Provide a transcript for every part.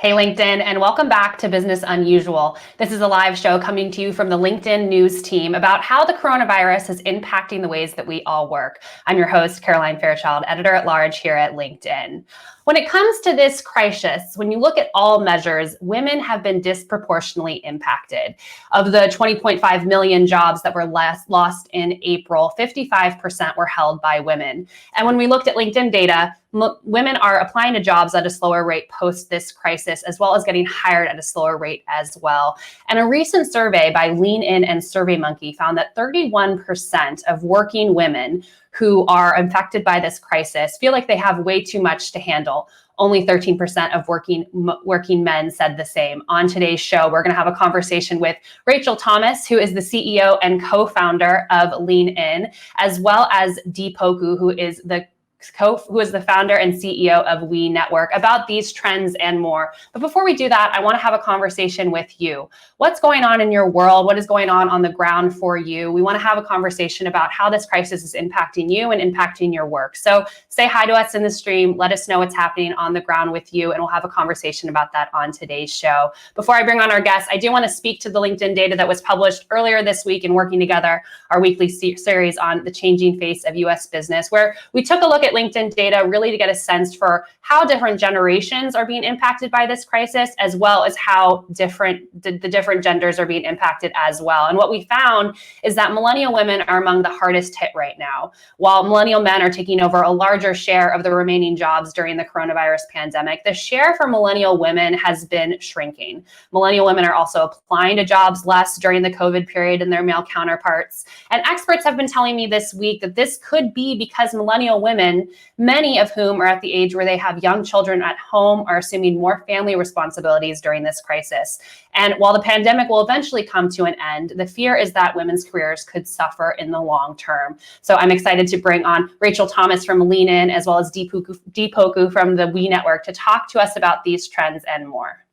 Hey LinkedIn, and welcome back to Business Unusual. This is a live show coming to you from the LinkedIn news team about how the coronavirus is impacting the ways that we all work. I'm your host, Caroline Fairchild, editor-at-large here at LinkedIn. When it comes to this crisis, when you look at all measures, women have been disproportionately impacted. Of the 20.5 million jobs that were lost in April, 55% were held by women. And when we looked at LinkedIn data, women are applying to jobs at a slower rate post this crisis, as well as getting hired at a slower rate as well. And a recent survey by Lean In and SurveyMonkey found that 31% of working women who are infected by this crisis feel like they have way too much to handle. Only 13% of working men said the same. On today's show, we're going to have a conversation with Rachel Thomas, who is the CEO and co-founder of Lean In, as well as Dee Poku, who is the founder and CEO of We Network, about these trends and more. But before we do that, I want to have a conversation with you. What's going on in your world? What is going on the ground for you? We want to have a conversation about how this crisis is impacting you and impacting your work. So say hi to us in the stream. Let us know what's happening on the ground with you, and we'll have a conversation about that on today's show. Before I bring on our guests, I do want to speak to the LinkedIn data that was published earlier this week in Working Together, our weekly series on the changing face of U.S. business, where we took a look at LinkedIn data really to get a sense for how different generations are being impacted by this crisis, as well as how the different genders are being impacted as well. And what we found is that millennial women are among the hardest hit right now. While millennial men are taking over a larger share of the remaining jobs during the coronavirus pandemic, the share for millennial women has been shrinking. Millennial women are also applying to jobs less during the COVID period than their male counterparts. And experts have been telling me this week that this could be because millennial women, many of whom are at the age where they have young children at home, are assuming more family responsibilities during this crisis. And while the pandemic will eventually come to an end, the fear is that women's careers could suffer in the long term. So I'm excited to bring on Rachel Thomas from Lean In, as well as Dee Poku from the We Network, to talk to us about these trends and more.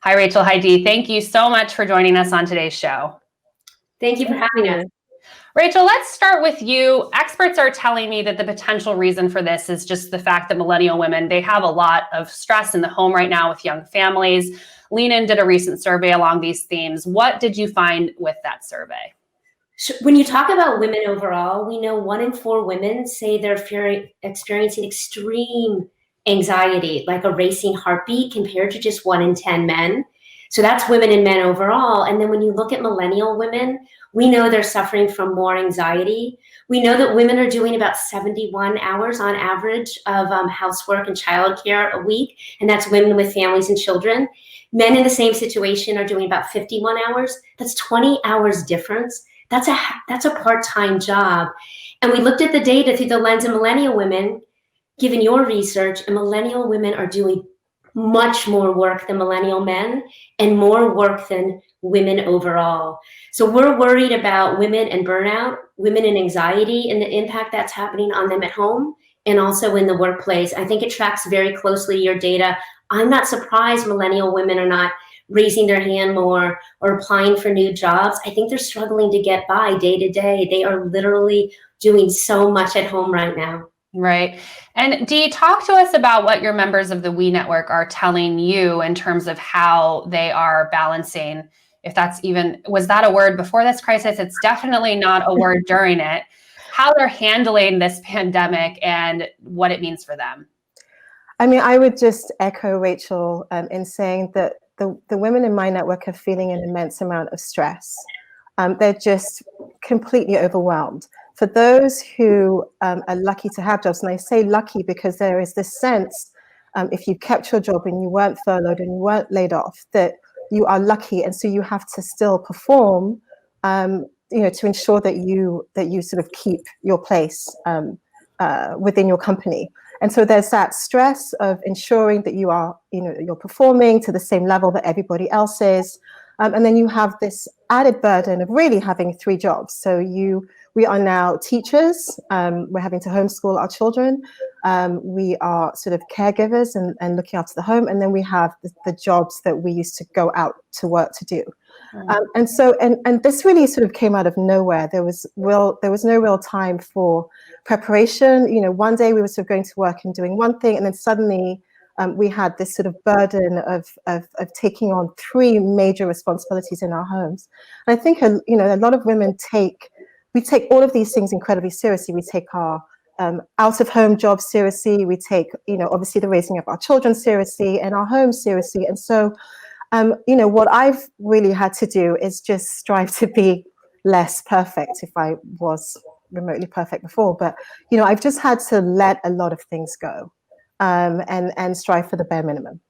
Hi, Rachel. Hi, Dee. Thank you so much for joining us on today's show. Thank you for having us. Rachel, let's start with you. Experts are telling me that the potential reason for this is just the fact that millennial women, they have a lot of stress in the home right now with young families. Lean In did a recent survey along these themes. What did you find with that survey? When you talk about women overall, we know 1 in 4 women say they're experiencing extreme anxiety, like a racing heartbeat, compared to just 1 in 10 men. So that's women and men overall. And then when you look at millennial women, we know they're suffering from more anxiety. We know that women are doing about 71 hours on average of housework and childcare a week, and that's women with families and children. Men in the same situation are doing about 51 hours. That's 20 hours difference. That's a part-time job. And we looked at the data through the lens of millennial women. Given your research, and millennial women are doing much more work than millennial men and more work than women overall. So we're worried about women and burnout, women and anxiety, and the impact that's happening on them at home and also in the workplace. I think it tracks very closely your data. I'm not surprised millennial women are not raising their hand more or applying for new jobs. I think they're struggling to get by day to day. They are literally doing so much at home right now. Right. And Dee, talk to us about what your members of the We Network are telling you in terms of how they are balancing, if that's even, was that a word before this crisis? It's definitely not a word during it. How they're handling this pandemic and what it means for them. I mean, I would just echo Rachel in saying that the women in my network are feeling an immense amount of stress. They're just completely overwhelmed. For those who are lucky to have jobs, and I say lucky because there is this sense, if you kept your job and you weren't furloughed and you weren't laid off, that you are lucky, and so you have to still perform, to ensure that you sort of keep your place within your company. And so there's that stress of ensuring that you are, you're performing to the same level that everybody else is. And then you have this added burden of really having 3 jobs. So we are now teachers. We're having to homeschool our children. We are sort of caregivers and looking after the home. And then we have the jobs that we used to go out to work to do. And this really sort of came out of nowhere. There was no real time for preparation. One day we were sort of going to work and doing one thing, and then suddenly we had this sort of burden of taking on 3 major responsibilities in our homes. And I think, a lot of women we take all of these things incredibly seriously. We take our out of home jobs seriously. We take, obviously the raising of our children seriously and our homes seriously. And so, what I've really had to do is just strive to be less perfect. If I was remotely perfect before, but I've just had to let a lot of things go, and strive for the bare minimum.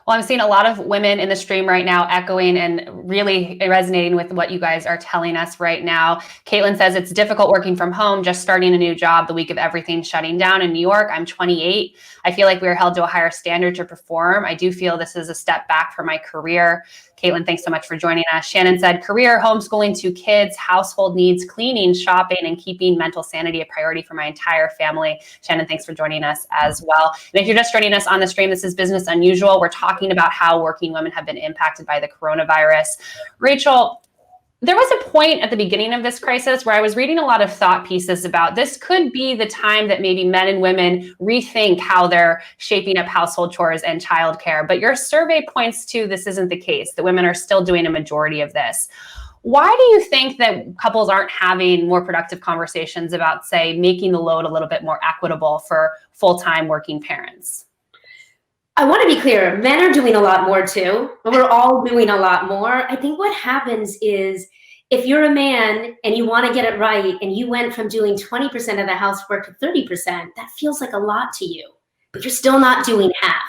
Well, I'm seeing a lot of women in the stream right now echoing and really resonating with what you guys are telling us right now. Caitlin says it's difficult working from home, just starting a new job the week of everything shutting down in New York. I'm 28. I feel like we are held to a higher standard to perform. I do feel this is a step back for my career. Caitlin, thanks so much for joining us. Shannon said, career, homeschooling 2 kids, household needs, cleaning, shopping, and keeping mental sanity a priority for my entire family. Shannon, thanks for joining us as well. And if you're just joining us on the stream, this is Business Unusual. We're talking about how working women have been impacted by the coronavirus. Rachel, there was a point at the beginning of this crisis where I was reading a lot of thought pieces about this could be the time that maybe men and women rethink how they're shaping up household chores and childcare. But your survey points to this isn't the case, that women are still doing a majority of this. Why do you think that couples aren't having more productive conversations about, say, making the load a little bit more equitable for full-time working parents? I want to be clear, men are doing a lot more too. We're all doing a lot more. I think what happens is if you're a man and you want to get it right and you went from doing 20% of the housework to 30%, that feels like a lot to you, but you're still not doing half.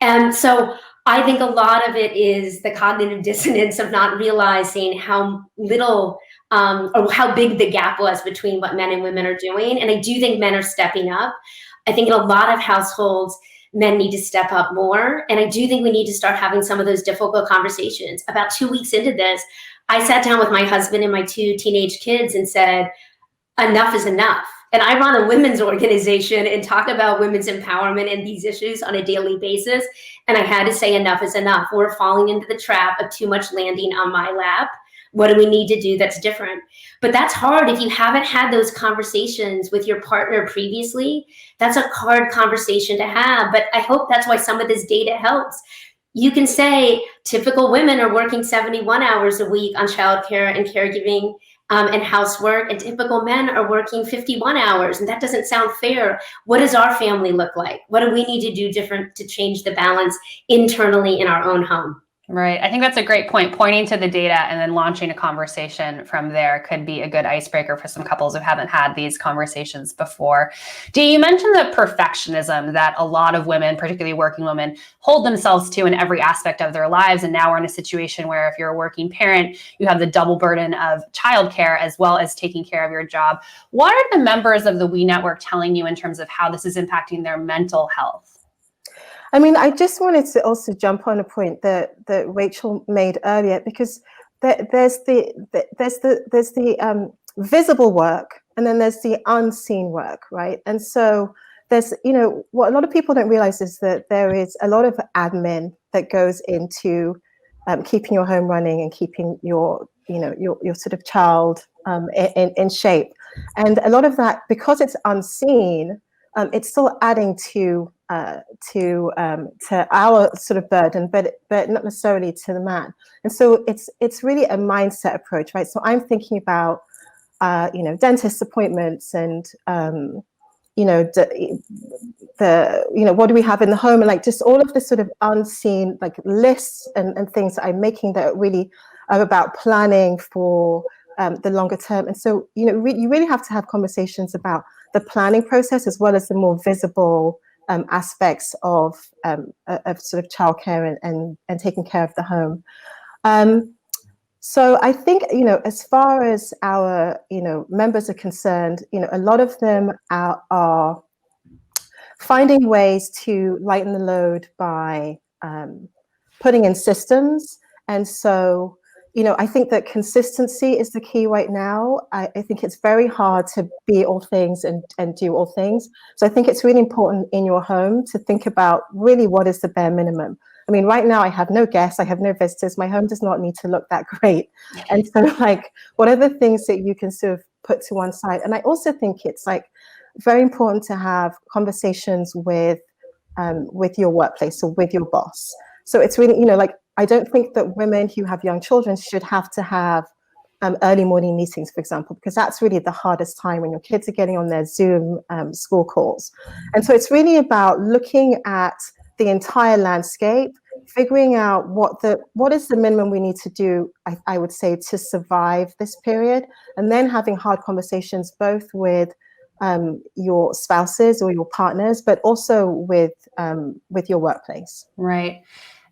And so I think a lot of it is the cognitive dissonance of not realizing how little or how big the gap was between what men and women are doing. And I do think men are stepping up. I think in a lot of households, men need to step up more. And I do think we need to start having some of those difficult conversations. About 2 weeks into this, I sat down with my husband and my 2 teenage kids and said, enough is enough. And I run a women's organization and talk about women's empowerment and these issues on a daily basis. And I had to say enough is enough. We're falling into the trap of too much landing on my lap. What do we need to do that's different? But that's hard if you haven't had those conversations with your partner previously. That's a hard conversation to have. But I hope that's why some of this data helps. You can say typical women are working 71 hours a week on childcare and caregiving and housework, and typical men are working 51 hours. And that doesn't sound fair. What does our family look like? What do we need to do different to change the balance internally in our own home? Right. I think that's a great point. Pointing to the data and then launching a conversation from there could be a good icebreaker for some couples who haven't had these conversations before. Dee, you mentioned the perfectionism that a lot of women, particularly working women, hold themselves to in every aspect of their lives. And now we're in a situation where if you're a working parent, you have the double burden of childcare as well as taking care of your job. What are the members of the We Network telling you in terms of how this is impacting their mental health? I mean, I just wanted to also jump on a point that Rachel made earlier, because there's the visible work and then there's the unseen work, right? And so there's, what a lot of people don't realize is that there is a lot of admin that goes into keeping your home running and keeping your sort of child in shape. And a lot of that, because it's unseen, it's still adding to our sort of burden, but not necessarily to the man. And so it's really a mindset approach, right? So I'm thinking about dentist appointments and what do we have in the home, and like just all of the sort of unseen like lists and things that I'm making that really are about planning for the longer term. And so you really have to have conversations about the planning process as well as the more visible aspects of sort of childcare and taking care of the home. So I think, as far as our, members are concerned, a lot of them are finding ways to lighten the load by putting in systems. And so, I think that consistency is the key right now. I think it's very hard to be all things and do all things. So I think it's really important in your home to think about really what is the bare minimum. I mean, right now I have no guests, I have no visitors. My home does not need to look that great. And so what are the things that you can sort of put to one side? And I also think it's very important to have conversations with with your workplace or with your boss. So it's really, like, I don't think that women who have young children should have to have early morning meetings, for example, because that's really the hardest time when your kids are getting on their Zoom school calls. And so it's really about looking at the entire landscape, figuring out what is the minimum we need to do, I would say, to survive this period, and then having hard conversations both with your spouses or your partners, but also with your workplace. Right.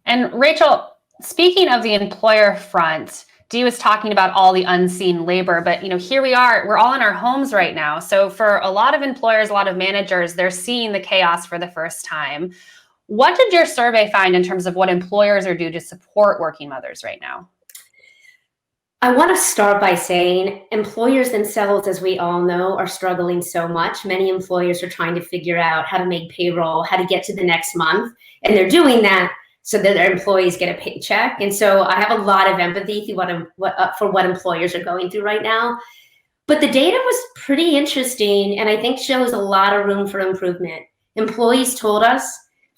And Rachel, speaking of the employer front, Dee was talking about all the unseen labor, but here we are, we're all in our homes right now. So for a lot of employers, a lot of managers, they're seeing the chaos for the first time. What did your survey find in terms of what employers are doing to support working mothers right now? I want to start by saying employers themselves, as we all know, are struggling so much. Many employers are trying to figure out how to make payroll, how to get to the next month, and they're doing that so that their employees get a paycheck. And so I have a lot of empathy for what employers are going through right now. But the data was pretty interesting, and I think shows a lot of room for improvement. Employees told us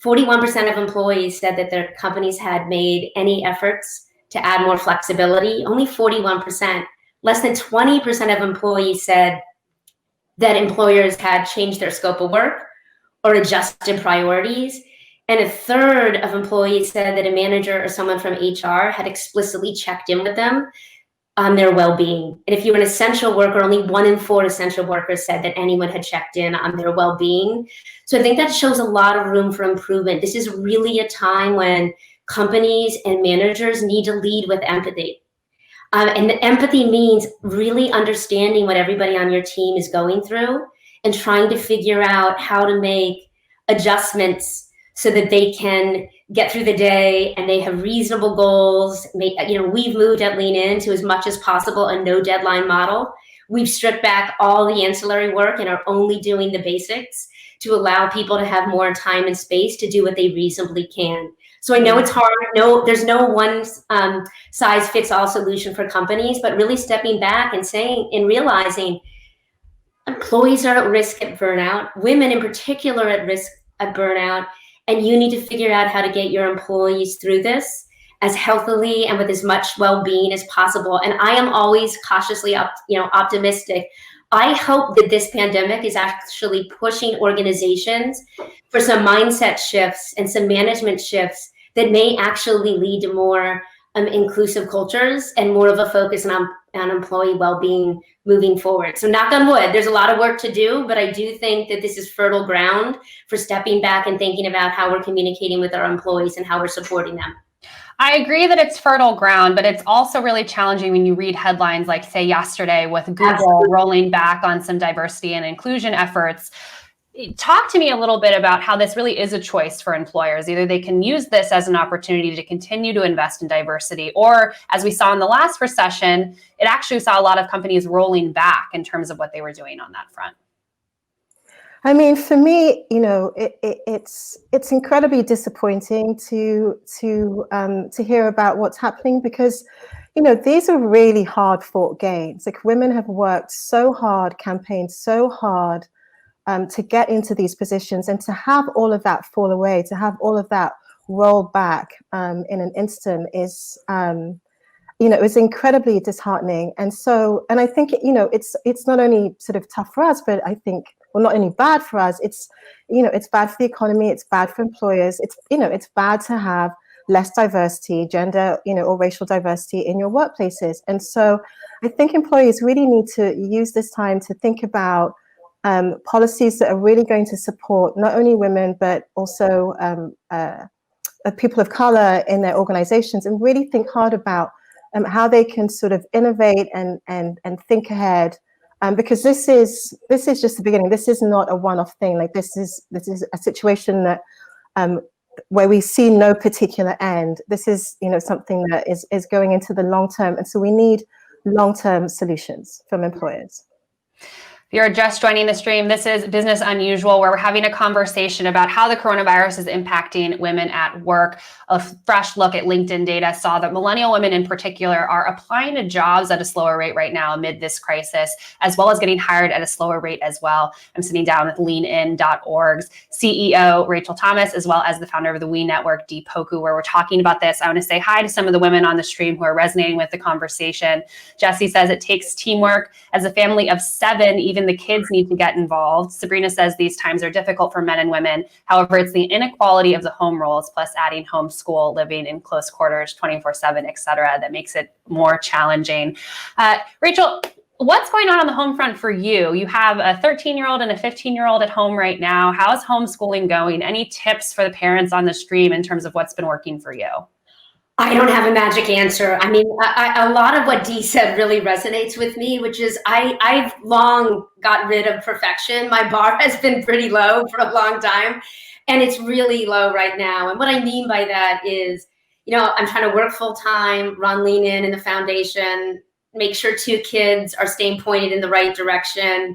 41% of employees said that their companies had made any efforts to add more flexibility. Only 41%. Less than 20% of employees said that employers had changed their scope of work or adjusted priorities. And a third of employees said that a manager or someone from HR had explicitly checked in with them on their well-being. And if you're an essential worker, only 1 in 4 essential workers said that anyone had checked in on their well-being. So I think that shows a lot of room for improvement. This is really a time when companies and managers need to lead with empathy. And empathy means really understanding what everybody on your team is going through and trying to figure out how to make adjustments so that they can get through the day and they have reasonable goals. We've moved at Lean In to, as much as possible, a no deadline model. We've stripped back all the ancillary work and are only doing the basics to allow people to have more time and space to do what they reasonably can. So I know it's hard. No, there's no one size fits all solution for companies, but really stepping back and saying and realizing employees are at risk at burnout, women in particular at risk at burnout, and you need to figure out how to get your employees through this as healthily and with as much well-being as possible. And I am always cautiously optimistic. I hope that this pandemic is actually pushing organizations for some mindset shifts and some management shifts that may actually lead to more inclusive cultures and more of a focus on employee well-being moving forward. So knock on wood, there's a lot of work to do, but I do think that this is fertile ground for stepping back and thinking about how we're communicating with our employees and how we're supporting them. I agree that it's fertile ground, but it's also really challenging when you read headlines like, say, yesterday with Google rolling back on some diversity and inclusion efforts. Talk to me a little bit about how this really is a choice for employers. Either they can use this as an opportunity to continue to invest in diversity, or as we saw in the last recession, it actually saw a lot of companies rolling back in terms of what they were doing on that front. I mean, for me, it's incredibly disappointing to hear about what's happening, because, these are really hard fought gains. Like, women have worked so hard, campaigned so hard to get into these positions, and to have all of that fall away, to have all of that roll back in an instant is, it was incredibly disheartening. And I think, it's not only sort of tough for us, but I think, well, not only bad for us, it's bad for the economy, it's bad for employers, it's bad to have less diversity, gender, or racial diversity in your workplaces. And so I think employees really need to use this time to think about policies that are really going to support not only women, but also people of color in their organizations, and really think hard about how they can sort of innovate and think ahead. Because this is just the beginning. This is not a one-off thing. Like, this is a situation that where we see no particular end. This is something that is going into the long term, and so we need long-term solutions from employers. If you're just joining the stream, this is Business Unusual, where we're having a conversation about how the coronavirus is impacting women at work. A fresh look at LinkedIn data saw that millennial women in particular are applying to jobs at a slower rate right now amid this crisis, as well as getting hired at a slower rate as well. I'm sitting down with leanin.org's CEO, Rachel Thomas, as well as the founder of the We Network, Dee Poku, where we're talking about this. I want to say hi to some of the women on the stream who are resonating with the conversation. Jessie says it takes teamwork. As a family of 7, even the kids need to get involved. Sabrina says these times are difficult for men and women. However, it's the inequality of the home roles, plus adding homeschool, living in close quarters, 24/7, et cetera, that makes it more challenging. Rachel, what's going on the home front for you? You have a 13-year-old and a 15-year-old at home right now. How's homeschooling going? Any tips for the parents on the stream in terms of what's been working for you? I don't have a magic answer. I mean, a lot of what Dee said really resonates with me, which is I've long got rid of perfection. My bar has been pretty low for a long time, and it's really low right now. And what I mean by that is, I'm trying to work full time, run Lean In the foundation, make sure 2 kids are staying pointed in the right direction,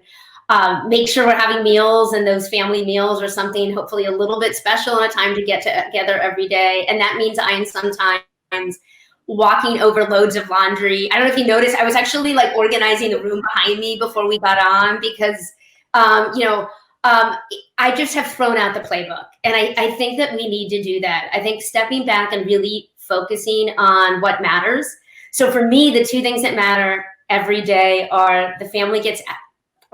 make sure we're having meals, and those family meals are something hopefully a little bit special and a time to get together every day. And that means I'm sometimes walking over loads of laundry. I don't know if you noticed, I was actually like organizing the room behind me before we got on because, I just have thrown out the playbook. And I think that we need to do that. I think stepping back and really focusing on what matters. So for me, the 2 things that matter every day are the family gets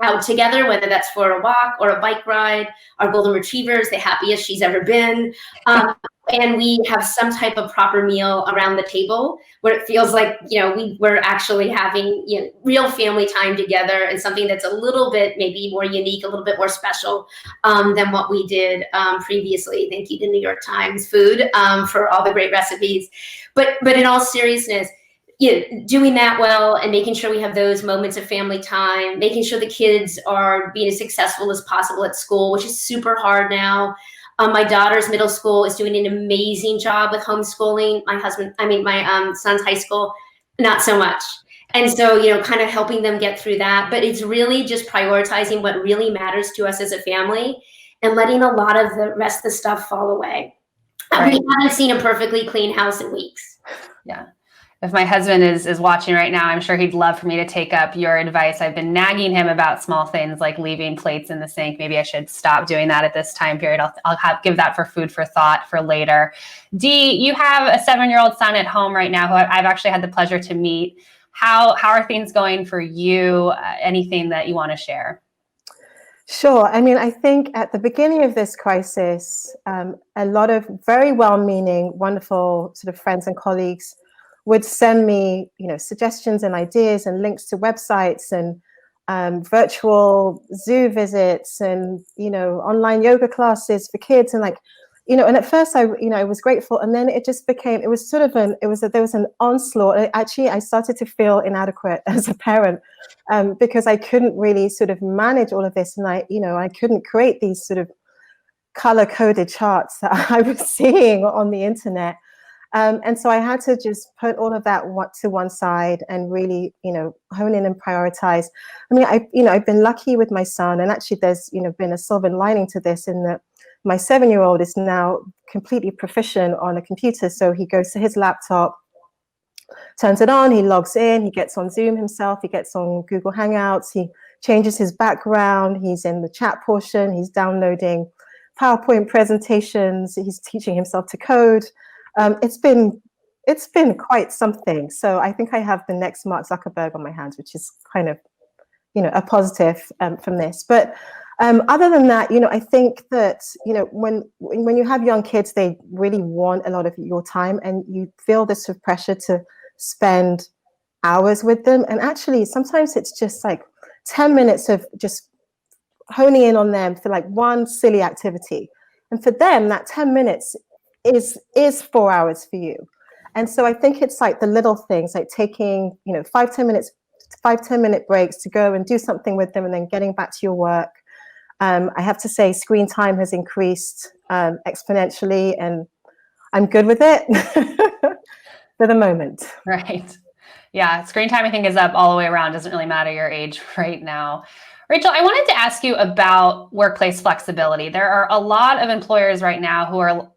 out together, whether that's for a walk or a bike ride. Our golden retriever is the happiest she's ever been. And we have some type of proper meal around the table where it feels like, we're actually having real family time together, and something that's a little bit maybe more unique, a little bit more special than what we did previously. Thank you to New York Times Food for all the great recipes. But in all seriousness, doing that well and making sure we have those moments of family time, making sure the kids are being as successful as possible at school, which is super hard now. My daughter's middle school is doing an amazing job with homeschooling. My son's high school, not so much. And so, kind of helping them get through that. But it's really just prioritizing what really matters to us as a family and letting a lot of the rest of the stuff fall away. Right. We haven't seen a perfectly clean house in weeks. Yeah. If my husband is watching right now, I'm sure he'd love for me to take up your advice. I've been nagging him about small things like leaving plates in the sink. Maybe I should stop doing that at this time period. I'll give that for food for thought for later. Dee, you have a 7-year-old son at home right now who I've actually had the pleasure to meet. How are things going for you? Anything that you want to share? Sure. I mean, I think at the beginning of this crisis, a lot of very well-meaning, wonderful sort of friends and colleagues would send me, suggestions and ideas and links to websites and virtual zoo visits and, online yoga classes for kids. And and at first I was grateful. And then it just became, there was an onslaught. Actually, I started to feel inadequate as a parent because I couldn't really sort of manage all of this. And I couldn't create these sort of color-coded charts that I was seeing on the internet. And so I had to just put all of that to one side and really, hone in and prioritize. I mean, I've been lucky with my son, and actually there's, been a silver lining to this in that my 7-year-old is now completely proficient on a computer. So he goes to his laptop, turns it on, he logs in, he gets on Zoom himself, he gets on Google Hangouts, he changes his background, he's in the chat portion, he's downloading PowerPoint presentations, he's teaching himself to code. It's been quite something. So I think I have the next Mark Zuckerberg on my hands, which is kind of, a positive from this. But other than that, I think that, when you have young kids, they really want a lot of your time, and you feel this sort of pressure to spend hours with them. And actually, sometimes it's just like 10 minutes of just honing in on them for like one silly activity. And for them, that 10 minutes is 4 hours for you. And so I think it's like the little things, like taking 5-10 minute breaks to go and do something with them, and then getting back to your work. I have to say screen time has increased exponentially, and I'm good with it for the moment. Right. Yeah. Screen time, I think, is up all the way around. Doesn't really matter your age right now. Rachel, I wanted to ask you about workplace flexibility. There are a lot of employers right now who are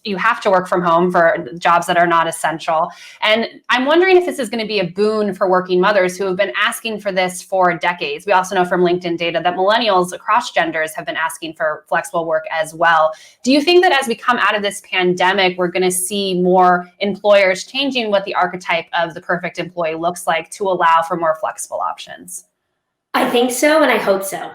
you have to work from home for jobs that are not essential. And I'm wondering if this is going to be a boon for working mothers who have been asking for this for decades. We also know from LinkedIn data that millennials across genders have been asking for flexible work as well. Do you think that as we come out of this pandemic, we're going to see more employers changing what the archetype of the perfect employee looks like to allow for more flexible options? I think so, and I hope so.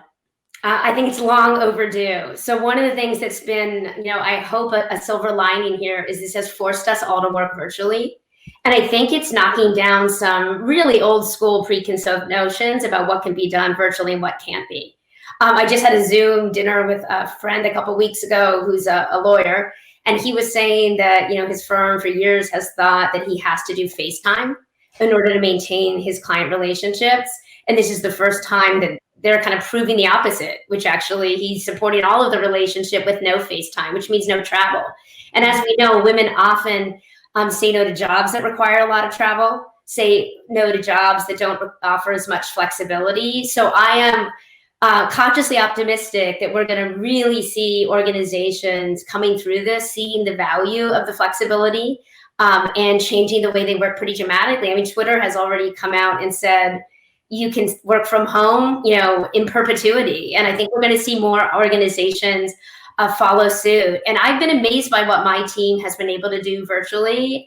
I think it's long overdue. So one of the things that's been, I hope a silver lining here is this has forced us all to work virtually. And I think it's knocking down some really old school preconceived notions about what can be done virtually and what can't be. I just had a Zoom dinner with a friend a couple weeks ago who's a lawyer, and he was saying that, his firm for years has thought that he has to do FaceTime in order to maintain his client relationships. And this is the first time that they're kind of proving the opposite, which actually he's supporting all of the relationship with no FaceTime, which means no travel. And as we know, women often say no to jobs that require a lot of travel, say no to jobs that don't offer as much flexibility. So I am consciously optimistic that we're going to really see organizations coming through this, seeing the value of the flexibility and changing the way they work pretty dramatically. I mean, Twitter has already come out and said, you can work from home, in perpetuity. And I think we're going to see more organizations follow suit. And I've been amazed by what my team has been able to do virtually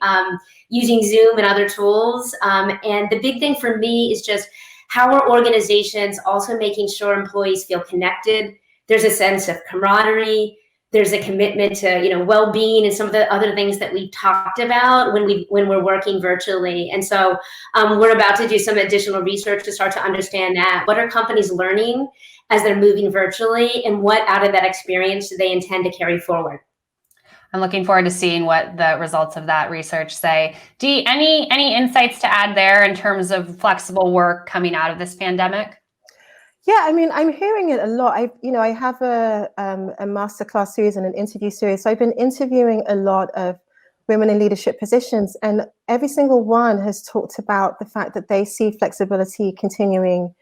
using Zoom and other tools. And the big thing for me is just how are organizations also making sure employees feel connected. There's a sense of camaraderie. There's a commitment to, well-being and some of the other things that we talked about when we're working virtually. And so we're about to do some additional research to start to understand that. What are companies learning as they're moving virtually, and what out of that experience do they intend to carry forward? I'm looking forward to seeing what the results of that research say. Dee, any insights to add there in terms of flexible work coming out of this pandemic? Yeah, I mean, I'm hearing it a lot. I have a masterclass series and an interview series. So I've been interviewing a lot of women in leadership positions, and every single one has talked about the fact that they see flexibility continuing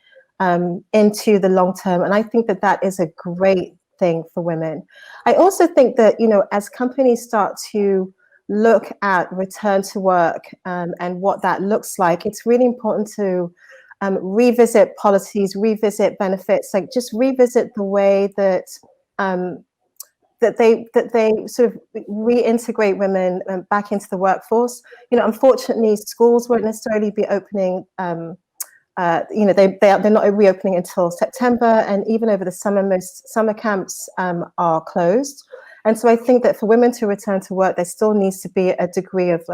into the long term. And I think that that is a great thing for women. I also think that, as companies start to look at return to work and what that looks like, it's really important to revisit policies, revisit benefits, like just revisit the way that that they sort of reintegrate women back into the workforce. Unfortunately, schools won't necessarily be opening. They're not reopening until September, and even over the summer, most summer camps are closed. And so I think that for women to return to work, there still needs to be a degree of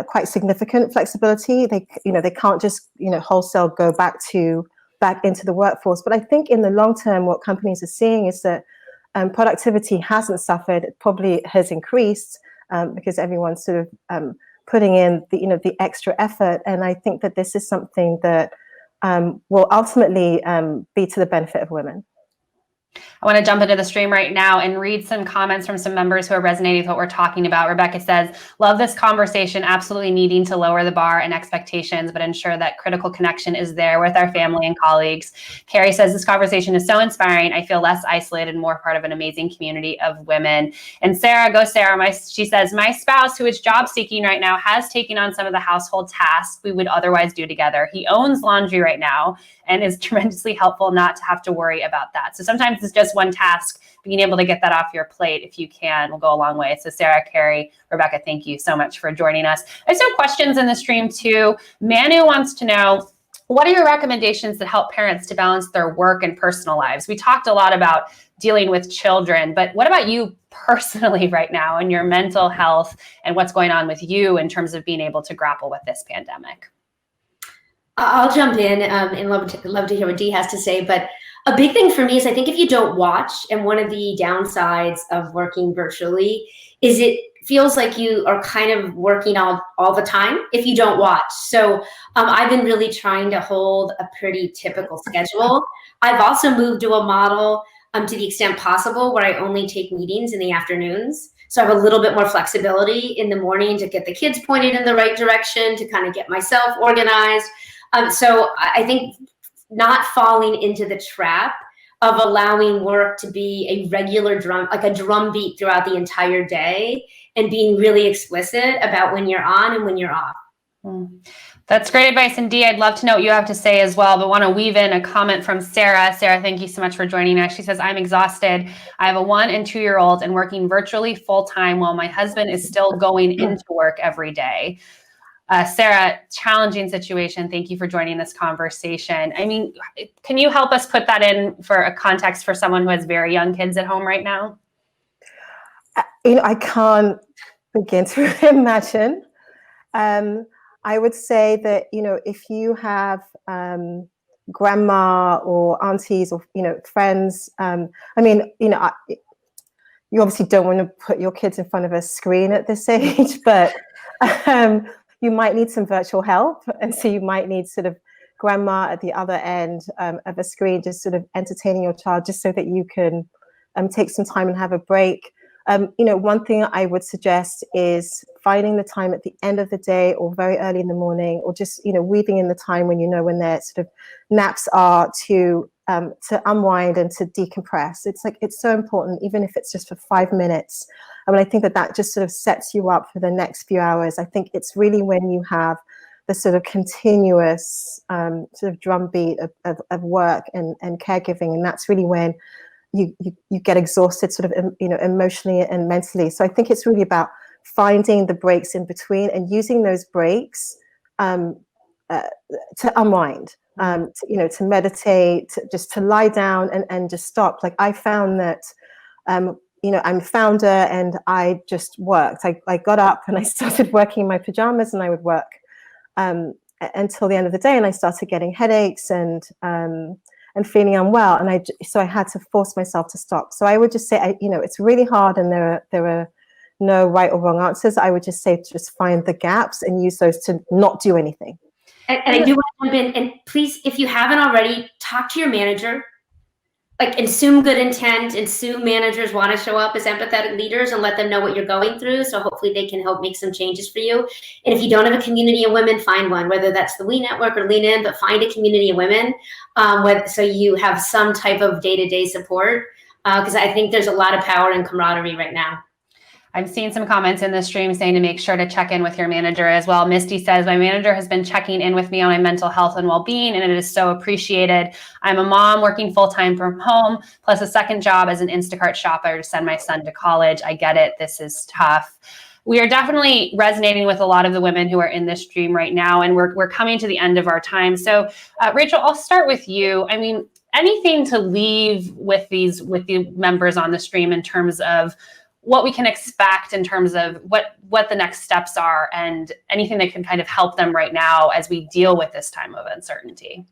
quite significant flexibility. They can't just wholesale go back into the workforce. But I think in the long term, what companies are seeing is that productivity hasn't suffered; it probably has increased because everyone's sort of putting in the extra effort. And I think that this is something that will ultimately be to the benefit of women. I want to jump into the stream right now and read some comments from some members who are resonating with what we're talking about. Rebecca says, love this conversation, absolutely needing to lower the bar and expectations, but ensure that critical connection is there with our family and colleagues. Carrie says, this conversation is so inspiring. I feel less isolated, more part of an amazing community of women. And Sarah, she says, my spouse, who is job seeking right now, has taken on some of the household tasks we would otherwise do together. He owns laundry right now and is tremendously helpful not to have to worry about that. So sometimes it's just one task. Being able to get that off your plate, if you can, will go a long way. So Sarah, Carrie, Rebecca, thank you so much for joining us. I have some questions in the stream too. Manu wants to know, what are your recommendations that help parents to balance their work and personal lives? We talked a lot about dealing with children, but what about you personally right now and your mental health and what's going on with you in terms of being able to grapple with this pandemic? I'll jump in and love to hear what Dee has to say. But a big thing for me is I think if you don't watch, and one of the downsides of working virtually is it feels like you are kind of working all the time if you don't watch. So I've been really trying to hold a pretty typical schedule. I've also moved to a model to the extent possible where I only take meetings in the afternoons. So I have a little bit more flexibility in the morning to get the kids pointed in the right direction, to kind of get myself organized. So I think not falling into the trap of allowing work to be a regular drum, like a drum beat throughout the entire day, and being really explicit about when you're on and when you're off. That's great advice. And Dee, I'd love to know what you have to say as well, but want to weave in a comment from Sarah. Sarah, thank you so much for joining us. She says, I'm exhausted. I have a 1 and 2-year-old and working virtually full time while my husband is still going into work every day. Sarah, challenging situation. Thank you for joining this conversation. I mean, can you help us put that in for a context for someone who has very young kids at home right now? I can't begin to imagine. I would say that, if you have grandma or aunties or, friends, you obviously don't want to put your kids in front of a screen at this age, but you might need some virtual help. And so you might need sort of grandma at the other end of a screen, just sort of entertaining your child, just so that you can take some time and have a break. One thing I would suggest is finding the time at the end of the day or very early in the morning, or just, weaving in the time when their sort of naps are to unwind and to decompress. It's so important, even if it's just for 5 minutes. I think that just sort of sets you up for the next few hours. I think it's really when you have the sort of continuous sort of drumbeat of work and caregiving, and that's really when you get exhausted sort of, emotionally and mentally. So I think it's really about finding the breaks in between and using those breaks to unwind, to meditate, just to lie down and just stop. Like I found that, I'm a founder and I just worked. I got up and I started working in my pajamas, and I would work until the end of the day, and I started getting headaches and feeling unwell, and so I had to force myself to stop. So I would just say, it's really hard, and there are no right or wrong answers. I would just say, just find the gaps and use those to not do anything. And I do want to jump in, and please, if you haven't already, talk to your manager. Assume good intent, assume managers want to show up as empathetic leaders and let them know what you're going through. So hopefully they can help make some changes for you. And if you don't have a community of women, find one, whether that's the We Network or Lean In, but find a community of women so you have some type of day-to-day support. Because I think there's a lot of power and camaraderie right now. I've seen some comments in the stream saying to make sure to check in with your manager as well. Misty says, my manager has been checking in with me on my mental health and well-being, and it is so appreciated. I'm a mom working full-time from home, plus a second job as an Instacart shopper to send my son to college. I get it. This is tough. We are definitely resonating with a lot of the women who are in this stream right now, and we're coming to the end of our time. So Rachel, I'll start with you. I mean, anything to leave with the members on the stream in terms of what we can expect in terms of what the next steps are, and anything that can kind of help them right now as we deal with this time of uncertainty?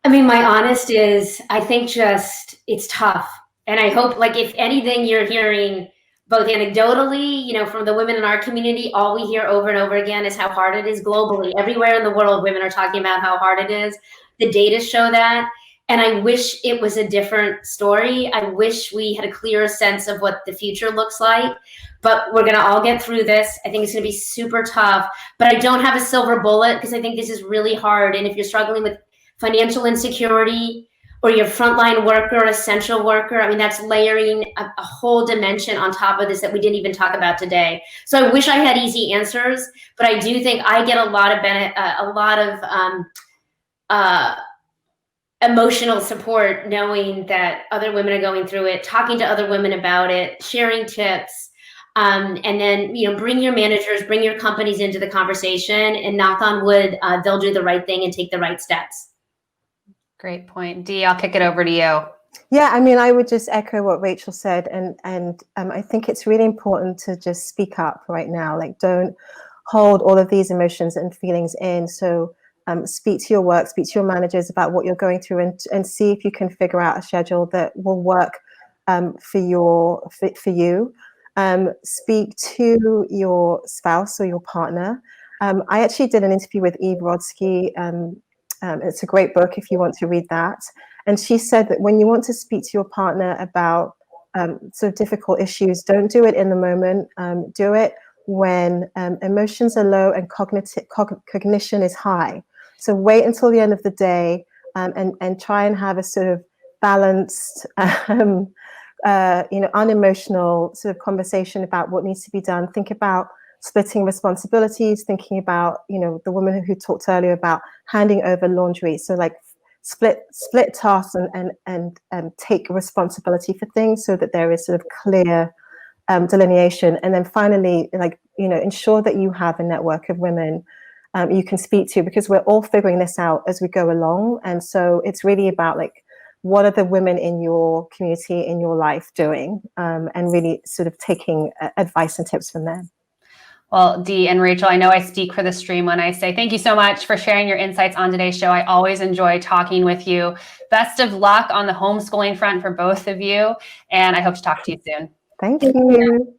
I mean, my honest is, I think it's tough. And I hope, if anything you're hearing, both anecdotally, from the women in our community, all we hear over and over again is how hard it is globally. Everywhere in the world, women are talking about how hard it is. The data show that. And I wish it was a different story. I wish we had a clearer sense of what the future looks like, but we're going to all get through this. I think it's going to be super tough, but I don't have a silver bullet, because I think this is really hard. And if you're struggling with financial insecurity, or you're frontline worker, essential worker, I mean, that's layering a whole dimension on top of this that we didn't even talk about today. So I wish I had easy answers, but I do think I get a lot of emotional support, knowing that other women are going through it, talking to other women about it, sharing tips, and then, bring your managers, bring your companies into the conversation, and knock on wood, they'll do the right thing and take the right steps. Great point. Dee, I'll kick it over to you. Yeah, I mean, I would just echo what Rachel said, and I think it's really important to just speak up right now. Don't hold all of these emotions and feelings in. So speak to your work, speak to your managers about what you're going through, and see if you can figure out a schedule that will work for you. Speak to your spouse or your partner. I actually did an interview with Eve Rodsky. It's a great book if you want to read that. And she said that when you want to speak to your partner about sort of difficult issues, don't do it in the moment. Do it when emotions are low and cognition is high. So wait until the end of the day and try and have a sort of balanced, unemotional sort of conversation about what needs to be done. Think about splitting responsibilities, thinking about, the woman who talked earlier about handing over laundry. So like split tasks and take responsibility for things so that there is sort of clear delineation. And then finally, ensure that you have a network of women you can speak to, because we're all figuring this out as we go along. And so it's really about what are the women in your community, in your life doing, and really sort of taking advice and tips from them. Well, Dee and Rachel, I know I speak for the stream when I say thank you so much for sharing your insights on today's show. I always enjoy talking with you. Best of luck on the homeschooling front for both of you, and I hope to talk to you soon. Thank you.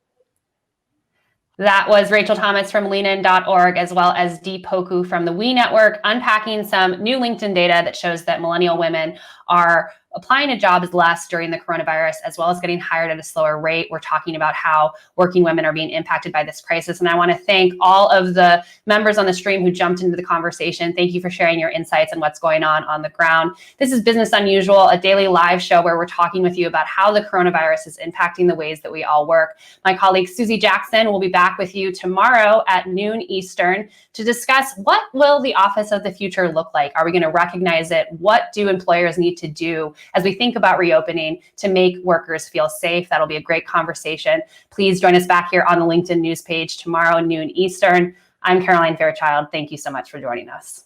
That was Rachel Thomas from leanin.org, as well as Dee Poku from the We Network, unpacking some new LinkedIn data that shows that millennial women are applying to jobs less during the coronavirus, as well as getting hired at a slower rate. We're talking about how working women are being impacted by this crisis. And I want to thank all of the members on the stream who jumped into the conversation. Thank you for sharing your insights and what's going on the ground. This is Business Unusual, a daily live show where we're talking with you about how the coronavirus is impacting the ways that we all work. My colleague Susie Jackson will be back with you tomorrow at noon Eastern to discuss what will the office of the future look like. Are we going to recognize it? What do employers need to do as we think about reopening to make workers feel safe? That'll be a great conversation. Please join us back here on the LinkedIn news page tomorrow, noon Eastern. I'm Caroline Fairchild. Thank you so much for joining us.